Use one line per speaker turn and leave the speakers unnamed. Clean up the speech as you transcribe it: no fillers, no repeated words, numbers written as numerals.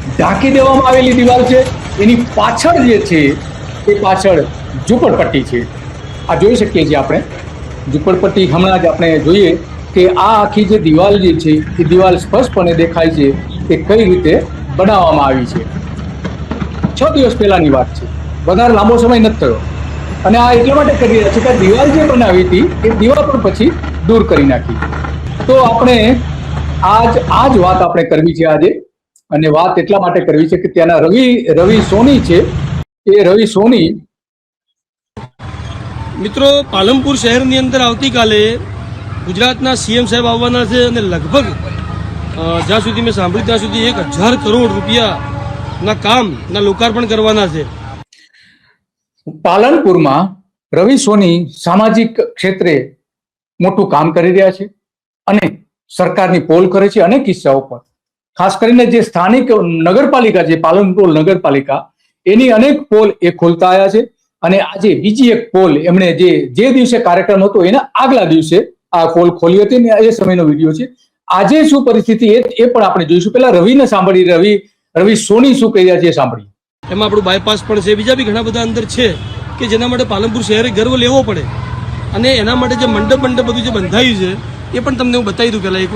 ઢાંકી દેવામાં આવેલી દિવાલ છે. એની પાછળ જે છે એ પાછળ ઝૂંપડપટ્ટી છે. આ જોઈ શકીએ છીએ આપણે ઝૂંપડપટ્ટી. હમણાં જ આપણે જોઈએ કે આ આખી જે દિવાલ જે છે એ દિવાલ સ્પષ્ટપણે દેખાય છે કે કઈ રીતે બનાવવામાં આવી છે. 6 દિવસ પહેલાની વાત છે, વધારે લાંબો સમય નથી થયો. અને આ એટલા માટે કરી રહ્યા છે કે દિવાલ જે બનાવી હતી એ દિવાલ પણ પછી દૂર કરી નાખી. તો આપણે આ જ વાત આપણે કરવી છે આજે. અને વાત એટલા માટે કરવી છે કે ત્યાંના રવિ સોની છે, એ રવિ સોની.
મિત્રો, પાલનપુર શહેરની અંદર આવતીકાલે ગુજરાતના સીએમ સાહેબ આવવાના છે અને લગભગ જ્યાં સુધી મેં સાંભળ્યું ત્યાં સુધી 1000 કરોડ રૂપિયાના કામના લોકાર્પણ કરવાના છે.
પાલનપુરમાં રવિ સોની સામાજિક ક્ષેત્રે મોટું કામ કરી રહ્યા છે અને સરકારની પોલ કરે છે અનેક કિસ્સાઓ પર. ખાસ કરીને જે સ્થાનિક નગરપાલિકા છે, પાલનપુર નગરપાલિકા, એની અનેક પોલ એ ખોલતા આવ્યા છે. અને આજે બીજી એક પોલ એમણે જે દિવસે કાર્યક્રમ હતો એના આગલા દિવસે આ પોલ ખોલી હતી ને એ સમયનો વિડીયો છે. આજે શું પરિસ્થિતિ એ પણ આપણે જોઈશું. પહેલા રવિને સાંભળી, રવિ સોની શું કહી રહ્યા છે એ સાંભળીએ.
એમાં આપણું બાયપાસ પણ છે, બીજા બી ઘણા બધા અંદર છે કે જેના માટે પાલનપુર શહેરે ગર્વ લેવો પડે. અને એના માટે જે મંડપ બધું જે બંધાયું છે એ પણ તમને હું બતાવી દઉં પહેલાં એકવાર.